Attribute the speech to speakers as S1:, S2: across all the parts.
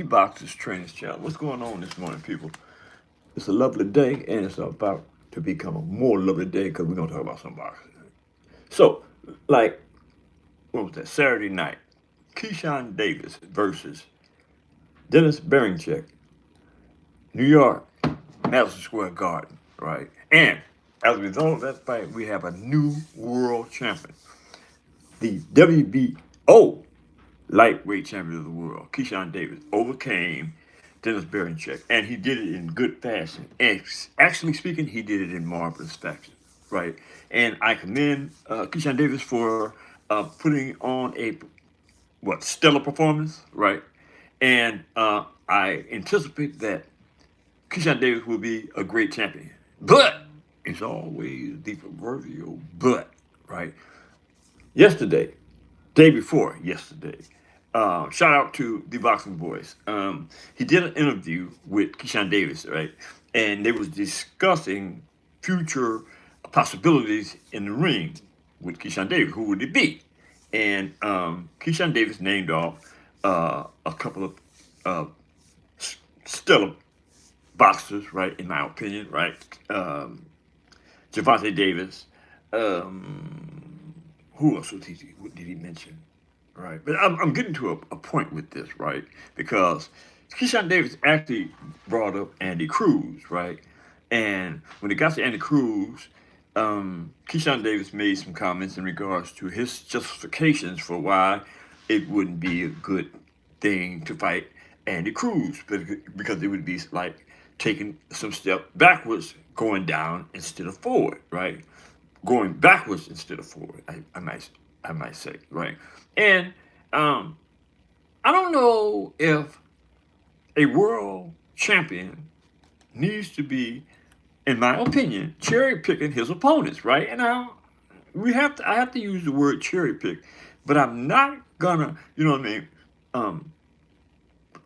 S1: Boxers Training Channel. What's going on this morning, people? It's a lovely day, and it's about to become a more lovely day because we're going to talk about some boxing. So, like, what was that? Saturday night, Keyshawn Davis versus Dennis Berinchyk, New York, Madison Square Garden, right? And as a result of that fight, we have a new world champion. The WBO lightweight champion of the world, Keyshawn Davis, overcame Dennis Berinchyk, and he did it in good fashion. And actually speaking, he did it in marvelous fashion, right? And I commend Keyshawn Davis for putting on a stellar performance, right? And I anticipate that Keyshawn Davis will be a great champion, but it's always the proverbial but, right? Yesterday, day before yesterday. Shout out to the Boxing Boys. He did an interview with Keyshawn Davis, right? And they was discussing future possibilities in the ring with Keyshawn Davis. Who would it be? And Keyshawn Davis named off a couple of stellar boxers, right? In my opinion, right? Javante Davis. Who else what did he mention? Right. But I'm getting to a point with this, right? Because Keyshawn Davis actually brought up Andy Cruz, right? And when it got to Andy Cruz, Keyshawn Davis made some comments in regards to his justifications for why it wouldn't be a good thing to fight Andy Cruz, because it would be like taking some step backwards, going down instead of forward, right? Going backwards instead of forward, I might say, right? And I don't know if a world champion needs to be, in my opinion, cherry picking his opponents, right? And I have to use the word cherry pick, but I'm not gonna, you know what I mean,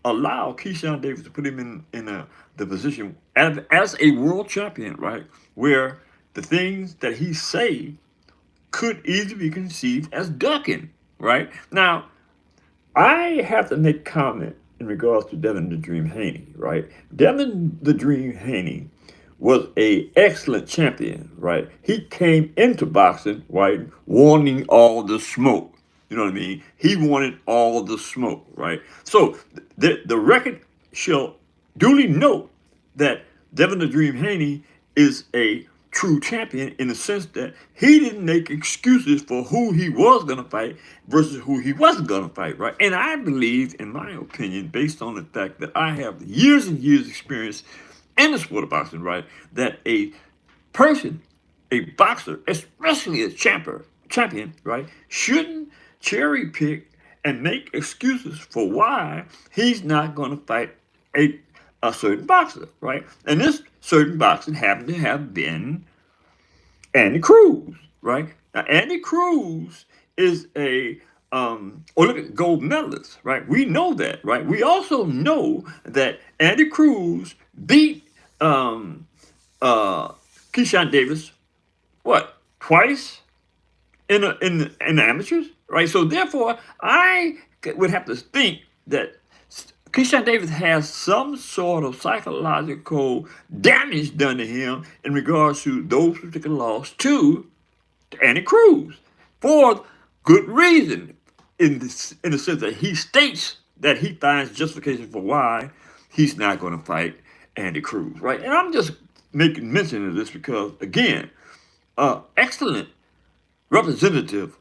S1: allow Keyshawn Davis to put him in the position as a world champion, right? Where the things that he say could easily be conceived as ducking, right? Now, I have to make comment in regards to Devin the Dream Haney, right? Devin the Dream Haney was a excellent champion, right? He came into boxing, right, wanting all the smoke. You know what I mean? He wanted all the smoke, right? So the record shall duly note that Devin the Dream Haney is a true champion in the sense that he didn't make excuses for who he was going to fight versus who he wasn't going to fight, right? And I believe, in my opinion, based on the fact that I have years and years experience in the sport of boxing, right, that a person, a boxer, especially a champion, right, shouldn't cherry pick and make excuses for why he's not going to fight a certain boxer, right? And this certain boxer happened to have been Andy Cruz, right? Now, Andy Cruz is a Olympic gold medalist, right? We know that, right? We also know that Andy Cruz beat Keyshawn Davis, what, twice in the amateurs, right? So therefore, I would have to think that Keyshawn Davis has some sort of psychological damage done to him in regards to those particular losses to Andy Cruz for good reason, in the sense that he states that he finds justification for why he's not going to fight Andy Cruz, right? And I'm just making mention of this because, again, excellent representative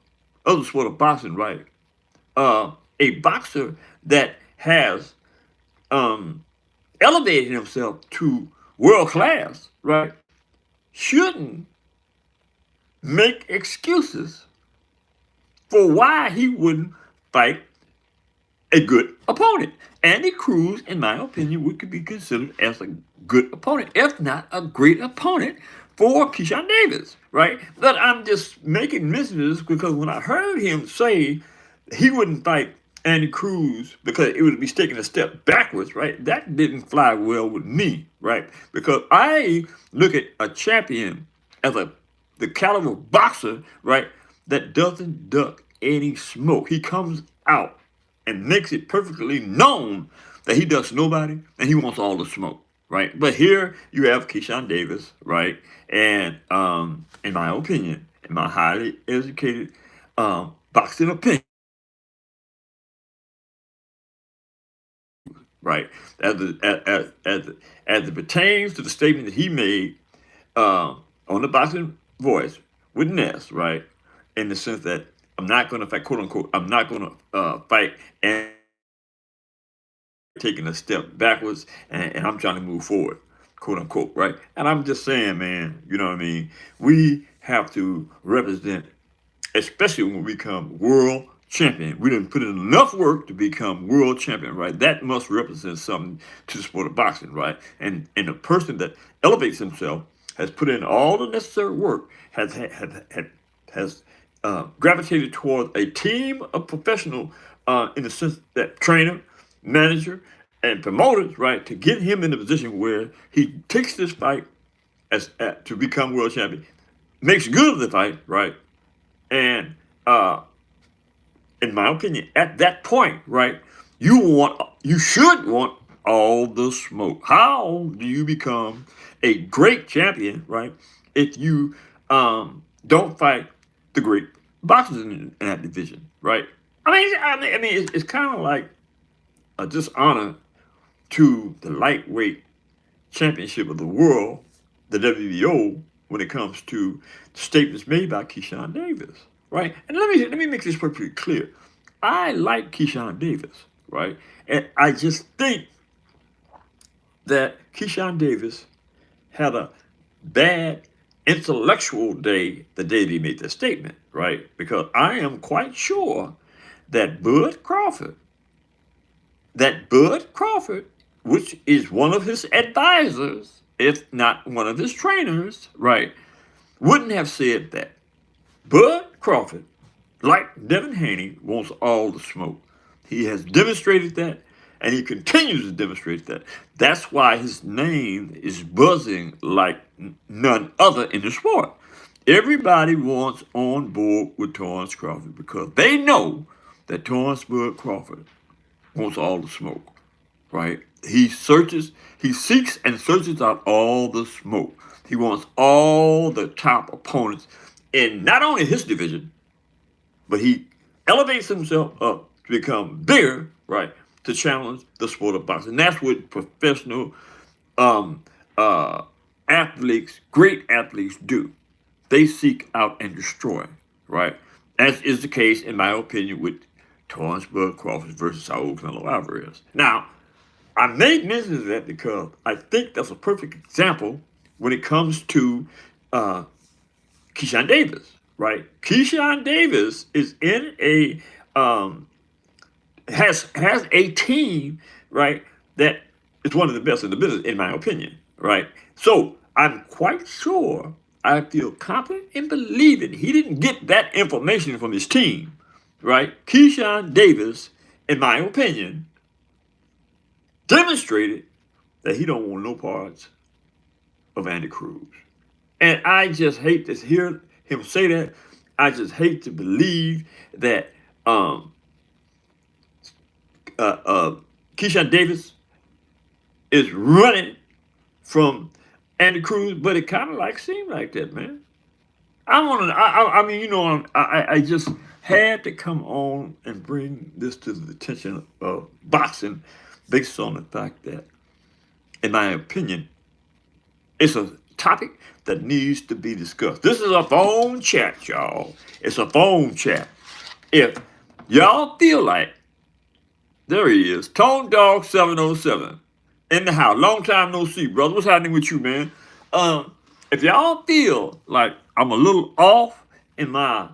S1: of the sport of boxing, right? A boxer that has elevated himself to world class, right, shouldn't make excuses for why he wouldn't fight a good opponent. Andy Cruz, in my opinion, would be considered as a good opponent, if not a great opponent for Keyshawn Davis, right? But I'm just making mention of this because when I heard him say he wouldn't fight Andy Cruz because it would be taking a step backwards, right? That didn't fly well with me, right? Because I look at a champion as the caliber boxer, right, that doesn't duck any smoke. He comes out and makes it perfectly known that he does to nobody, and he wants all the smoke, right? But here you have Keyshawn Davis, right? And in my opinion, in my highly educated boxing opinion, right, as it pertains to the statement that he made on the boxing voice with Ness, right, in the sense that I'm not going to fight, quote unquote, I'm not going to fight and taking a step backwards, and I'm trying to move forward, quote unquote, right? And I'm just saying, man, you know what I mean? We have to represent, especially when we become world champion. We didn't put in enough work to become world champion, right? That must represent something to the sport of boxing, right? And a person that elevates himself has put in all the necessary work, has gravitated toward a team of professional, in the sense that trainer, manager, and promoters, right, to get him in a position where he takes this fight to become world champion, makes good of the fight, right, and in my opinion, at that point, right, you should want all the smoke. How do you become a great champion, right, if you don't fight the great boxers in that division, right? I mean, it's kind of like a dishonor to the lightweight championship of the world, the WBO, when it comes to statements made by Keyshawn Davis, right? And let me make this perfectly clear. I like Keyshawn Davis, right? And I just think that Keyshawn Davis had a bad intellectual day the day that he made that statement, right? Because I am quite sure that Bud Crawford, which is one of his advisors, if not one of his trainers, right, wouldn't have said that. Bud Crawford, like Devin Haney, wants all the smoke. He has demonstrated that, and he continues to demonstrate that. That's why his name is buzzing like none other in the sport. Everybody wants on board with Torrance Crawford because they know that Torrance Bud Crawford wants all the smoke, right? He seeks and searches out all the smoke. He wants all the top opponents in not only his division, but he elevates himself up to become bigger, right, to challenge the sport of boxing. And that's what professional um, uh, athletes, great athletes do. They seek out and destroy, right? As is the case, in my opinion, with Torrance Bud Crawford versus Saul Canelo Alvarez. Now, I made mention of that because I think that's a perfect example when it comes to Keyshawn Davis, right? Keyshawn Davis is in a has a team, right, that is one of the best in the business, in my opinion, right? So I'm quite sure, I feel confident in believing he didn't get that information from his team, right? Keyshawn Davis, in my opinion, demonstrated that he don't want no parts of Andy Cruz. And I just hate to hear him say that. I just hate to believe that Keyshawn Davis is running from Andy Cruz, but it kind of like seemed like that, man. I mean, you know, I just had to come on and bring this to the attention of boxing based on the fact that, in my opinion, it's a topic that needs to be discussed. This is a phone chat, y'all. It's a phone chat. If y'all feel like, there he is, Tone Dog 707 in the house. Long time no see, brother. What's happening with you, man? If y'all feel like I'm a little off in my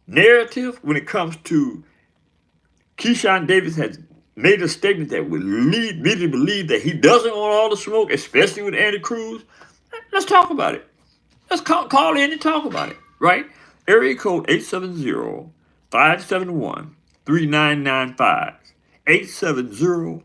S1: narrative when it comes to Keyshawn Davis has made a statement that would lead me to believe that he doesn't want all the smoke, especially with Andy Cruz, let's talk about it. Let's call in and talk about it, right? Area code 870-571-3995. 870-571-3995.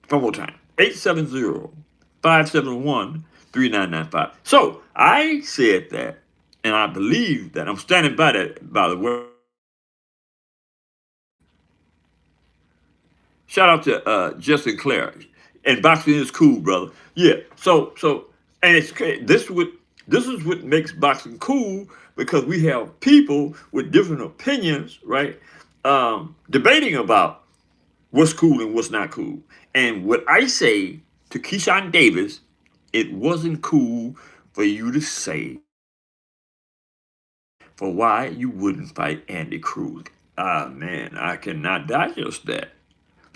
S1: One more time. 870-571-3995. So I said that, and I believe that I'm standing by that, by the way. Shout out to Justin Clare. And boxing is cool, brother. Yeah. So and it's this is what makes boxing cool because we have people with different opinions, right? Debating about what's cool and what's not cool. And what I say to Keyshawn Davis, it wasn't cool for you to say for why you wouldn't fight Andy Cruz. Ah, man, I cannot digest that.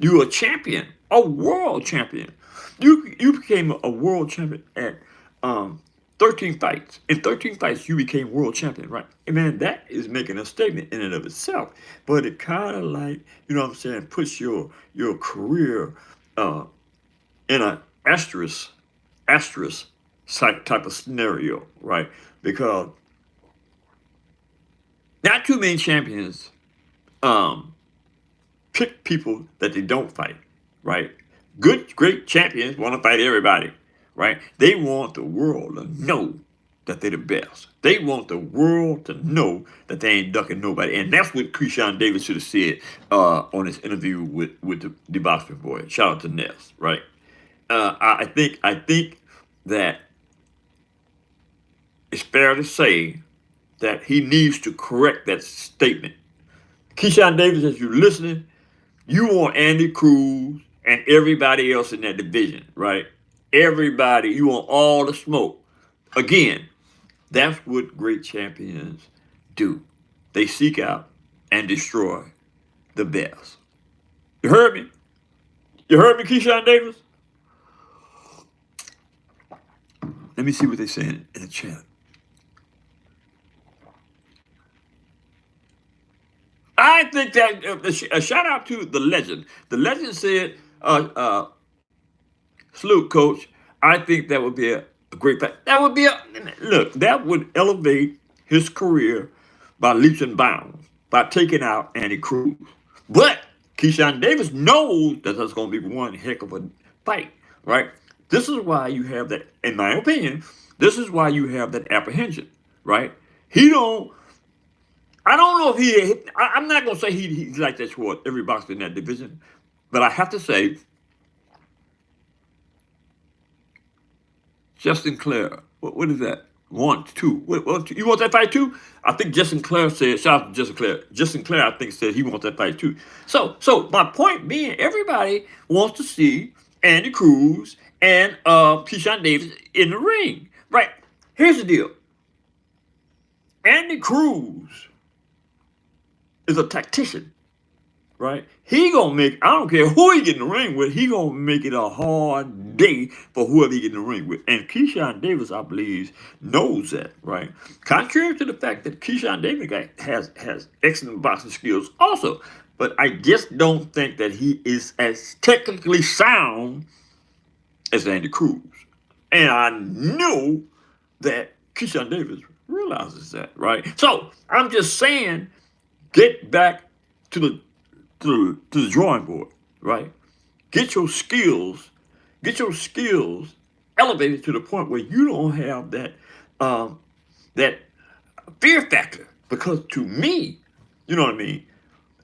S1: You're a champion, a world champion. You became a world champion at um 13 fights. In 13 fights, you became world champion, right? And man, that is making a statement in and of itself. But it kind of like, you know what I'm saying, puts your career uh in an asterisk type of scenario, right? Because not too many champions um pick people that they don't fight, right? Good, great champions want to fight everybody, right? They want the world to know that they're the best. They want the world to know that they ain't ducking nobody. And that's what Keyshawn Davis should have said on his interview with the boxing boy. Shout out to Ness, right? I think that it's fair to say that he needs to correct that statement. Keyshawn Davis, as you're listening, you want Andy Cruz and everybody else in that division, right? Everybody, you want all the smoke. Again, that's what great champions do. They seek out and destroy the best. You heard me? You heard me, Keyshawn Davis? Let me see what they're saying in the chat. I think that a shout out to the legend. The legend said, "Salute, coach. I think that would be a great fact. That would be a look. That would elevate his career by leaps and bounds by taking out Andy Cruz. But Keyshawn Davis knows that that's going to be one heck of a fight, right? This is why you have that. In my opinion, this is why you have that apprehension, right? He don't. I don't know if he. I'm not gonna say he's like that toward every boxer in that division, but I have to say, Justin Clare. What is that? One, two. You want that fight too? I think Justin Clare said. Shout out to Justin Clare. Justin Clare, I think, said he wants that fight too. So my point being, everybody wants to see Andy Cruz and Keyshawn Davis in the ring, right? Here's the deal. Andy Cruz is a tactician, right? He gonna make, I don't care who he get in the ring with, he gonna make it a hard day for whoever he get in the ring with. And Keyshawn Davis, I believe, knows that, right? Contrary to the fact that Keyshawn Davis has excellent boxing skills also, but I just don't think that he is as technically sound as Andy Cruz. And I know that Keyshawn Davis realizes that, right? So I'm just saying, get back to the drawing board, right? Get your skills elevated to the point where you don't have that fear factor. Because to me, you know what I mean,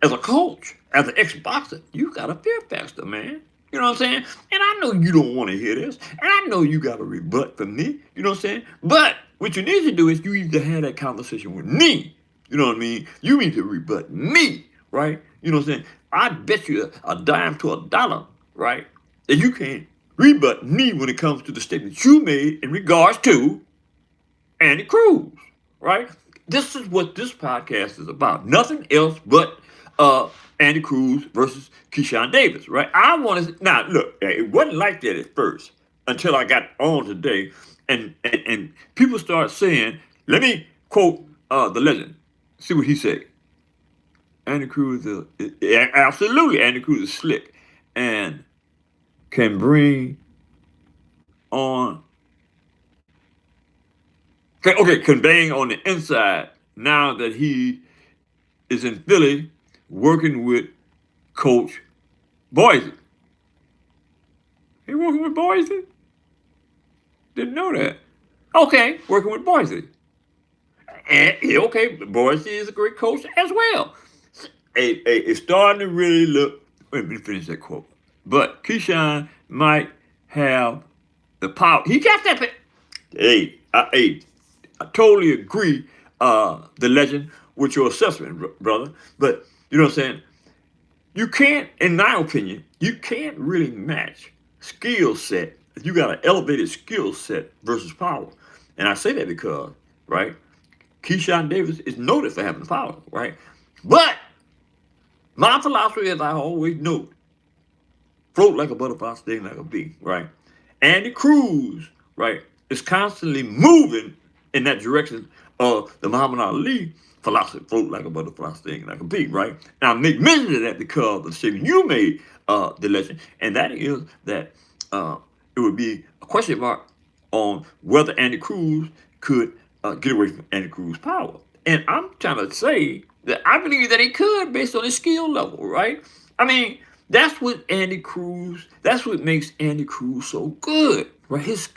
S1: as a coach, as an ex-boxer, you got a fear factor, man. You know what I'm saying? And I know you don't want to hear this, and I know you got a rebut from me. You know what I'm saying? But what you need to do is you need to have that conversation with me. You know what I mean? You need to rebut me, right? You know what I'm saying? I bet you a dime to a dollar, right, that you can't rebut me when it comes to the statements you made in regards to Andy Cruz, right? This is what this podcast is about. Nothing else but Andy Cruz versus Keyshawn Davis, right? I want to now look. It wasn't like that at first until I got on today, and people start saying, "Let me quote the legend." See what he said. Andy Cruz is absolutely Andy Cruz is slick and can bring on. Okay, can bang on the inside now that he is in Philly working with Coach Boise. He working with Boise? Didn't know that. Okay, working with Boise. And okay, Boise is a great coach as well. It's starting to really look Let me finish that quote. But Keyshawn might have the power. He got that. Hey, I totally agree, the legend, with your assessment, brother. But you know what I'm saying? You can't, in my opinion, you can't really match skill set. You got an elevated skill set versus power. And I say that because, right, Keyshawn Davis is noted for having power, right? But my philosophy, as I always know, float like a butterfly, sting like a bee, right? Andy Cruz, right, is constantly moving in that direction of the Muhammad Ali philosophy, float like a butterfly, sting like a bee, right? Now, I make mention of that because of the statement you made, the legend, and that is that it would be a question mark on whether Andy Cruz could get away from Andy Cruz's power. And I'm trying to say that I believe that he could based on his skill level, right? I mean, that's what Andy Cruz, that's what makes Andy Cruz so good, right? His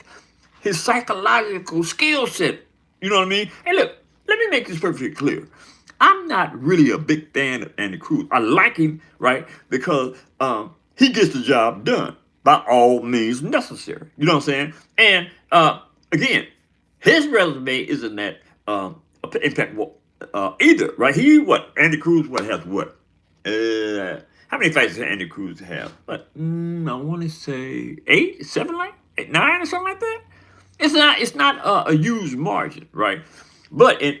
S1: psychological skill set. You know what I mean? And look, let me make this perfectly clear. I'm not really a big fan of Andy Cruz. I like him, right? Because he gets the job done by all means necessary. You know what I'm saying? And again, his resume isn't that impeccable either, right? Andy Cruz, has what? How many fights does Andy Cruz have? But I want to say eight, seven, like eight, nine, or something like that. It's not a huge margin, right? But in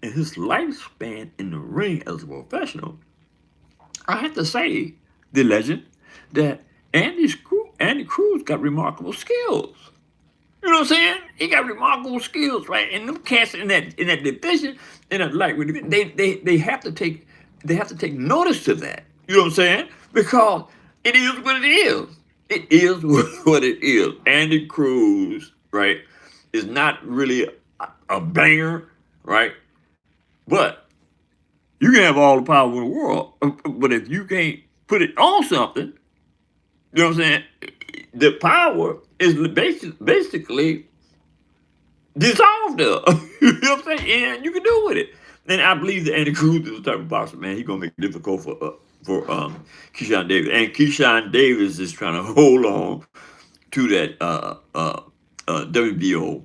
S1: his lifespan in the ring as a professional, I have to say, the legend, that Andy Cruz got remarkable skills. You know what I'm saying? He got remarkable skills, right? And them cats in that division, in that lightweight division, they have to take notice to that. You know what I'm saying? Because it is what it is. It is what it is. Andy Cruz, right, is not really a banger, right? But you can have all the power in the world, but if you can't put it on something, you know what I'm saying? The power is basically dissolved there. You know what I'm saying? And you can do with it. And I believe that Andy Cruz is the type of boxer, man. He's gonna make it difficult for Keyshawn Davis. And Keyshawn Davis is trying to hold on to that WBO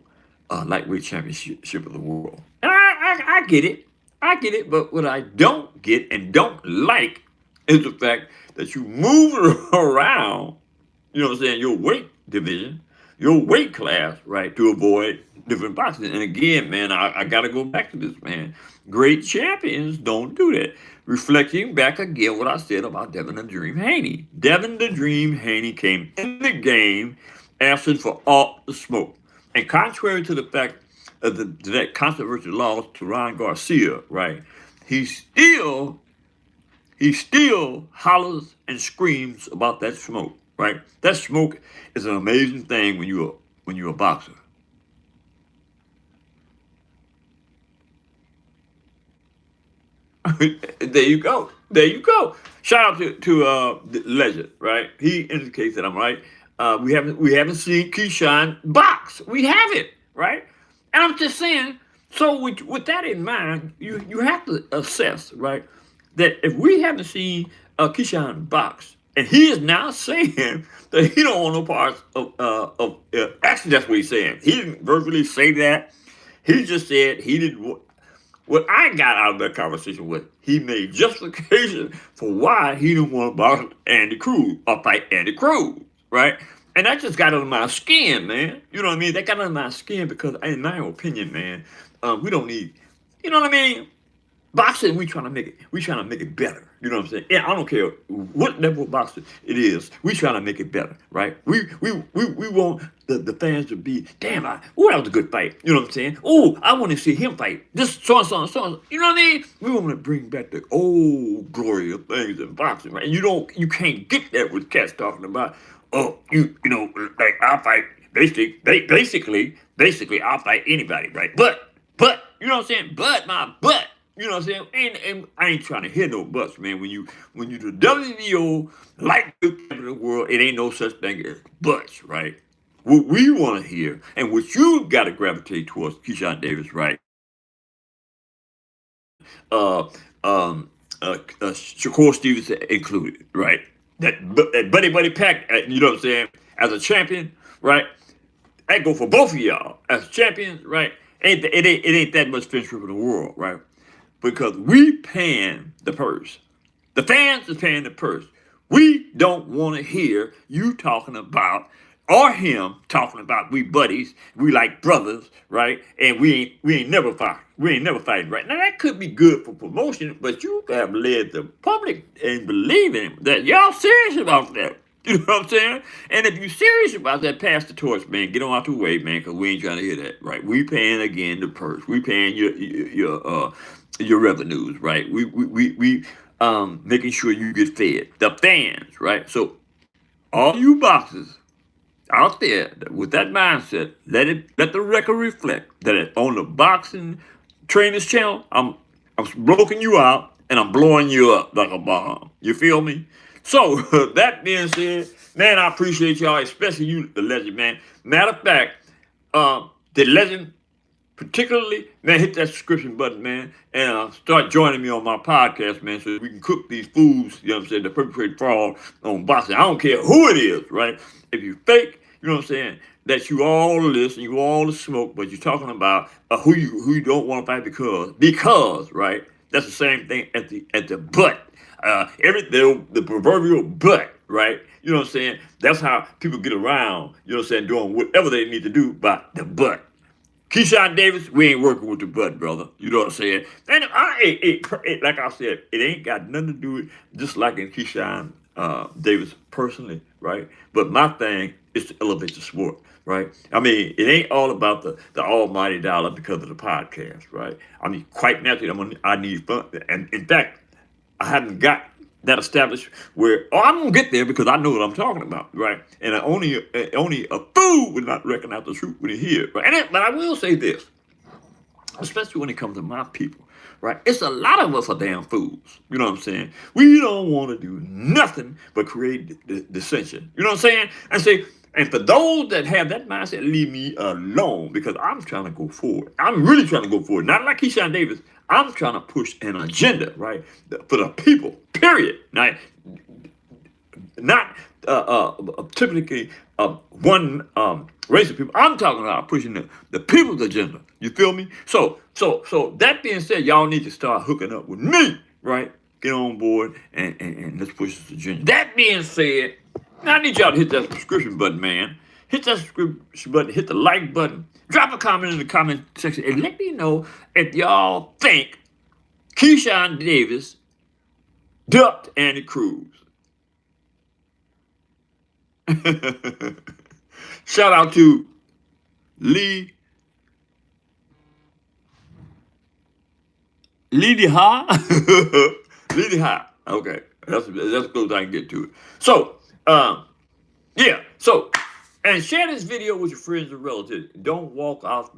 S1: lightweight championship of the world. And I get it. I get it. But what I don't get and don't like is the fact that you move around, you know what I'm saying, your weight division, your weight class, right, to avoid different boxes. And again, man, I got to go back to this, man. Great champions don't do that. Reflecting back again what I said about Devin the Dream Haney. Devin the Dream Haney came in the game asking for all the smoke. And contrary to the fact of that controversial loss to Ryan Garcia, right, he still hollers and screams about that smoke, right? That smoke is an amazing thing when you're a boxer. There you go. There you go. Shout out to the legend, right? He indicates that I'm right. We haven't seen Keyshawn box. We haven't, right? And I'm just saying. So with that in mind, you have to assess, right, that if we haven't seen Keyshawn box, and he is now saying that he don't want no parts of actually that's what he's saying. He didn't verbally say that. He just said he didn't. What I got out of that conversation was he made justification for why he didn't want to box Andy Cruz or fight Andy Cruz, right? And that just got under my skin, man. You know what I mean? That got under my skin because, in my opinion, man, we don't need, you know what I mean? Boxing, we trying to make it better. You know what I'm saying? Yeah, I don't care what level of boxing it is. We trying to make it better, right? We want the fans to be, damn, that was a good fight. You know what I'm saying? Oh, I want to see him fight. This so and so and so. And so. You know what I mean? We want to bring back the old glory of things in boxing, right? And you can't get that with cats talking about, oh, you know, like I'll fight basically I'll fight anybody, right? But you know what I'm saying? But you know what I'm saying? And I ain't trying to hear no buts, man. When you the WBO lightweight champion of the world, it ain't no such thing as buts, right? What we want to hear, and what you got to gravitate towards, Keyshawn Davis, right? Uh, um, Shakur Stevens included, right? That buddy pack, you know what I'm saying? As a champion, right? That go for both of y'all as champions, right? It ain't that much friendship in the world, right? Because we paying the purse. The fans is paying the purse. We don't want to hear you talking about or him talking about we buddies, we like brothers, right? And we ain't never fight. We ain't never fighting, right? Now that could be good for promotion, but you have led the public and believing that y'all serious about that. You know what I'm saying? And if you serious about that, pass the torch, man. Get on out the way, man, because we ain't trying to hear that, right? We paying again the purse. We paying your revenues, right? We making sure you get fed. The fans, right? So all you boxers out there with that mindset, let the record reflect that on the boxing trainers channel, I'm blowing you out and I'm blowing you up like a bomb. You feel me? So that being said, man, I appreciate y'all, especially you, the legend, man. Matter of fact, the legend particularly, man, hit that subscription button, man, and start joining me on my podcast, man, so we can cook these foods, you know what I'm saying, the perpetrate fraud on boxing. I don't care who it is, right? If you fake, you know what I'm saying, that you all this and you all the smoke, but you're talking about who you don't want to fight because, right? That's the same thing at the butt. The proverbial butt, right? You know what I'm saying? That's how people get around, you know what I'm saying, doing whatever they need to do by the butt. Keyshawn Davis, we ain't working with the butt, brother. You know what I'm saying? And like I said, it ain't got nothing to do with just liking Keyshawn Davis personally, right? But my thing is to elevate the sport, right? I mean, it ain't all about the almighty dollar because of the podcast, right? I mean, quite naturally, I need fun. And in fact, I haven't got that established where I'm gonna get there because I know what I'm talking about, right? And only a fool would not recognize the truth when he hear it, right? But I will say this, especially when it comes to my people, right? It's a lot of us are damn fools. You know what I'm saying? We don't want to do nothing but create dissension. You know what I'm saying? And for those that have that mindset, leave me alone because I'm trying to go forward. I'm really trying to go forward. Not like Keyshawn Davis. I'm trying to push an agenda, right, for the people, period. Not typically one race of people. I'm talking about pushing the people's agenda. You feel me? So that being said, y'all need to start hooking up with me, right? Get on board and let's push this agenda. That being said, I need y'all to hit that subscription button, man. Hit that subscription button, hit the like button, drop a comment in the comment section, and let me know if y'all think Keyshawn Davis ducked Andy Cruz. Shout out to Lee Ha. Lee Ha. Okay, that's as close as I can get to it. So, yeah. So, and share this video with your friends and relatives. Don't walk off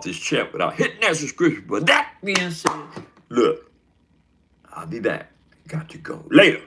S1: this chat without hitting that subscription button. That being said, look, I'll be back. Got to go later.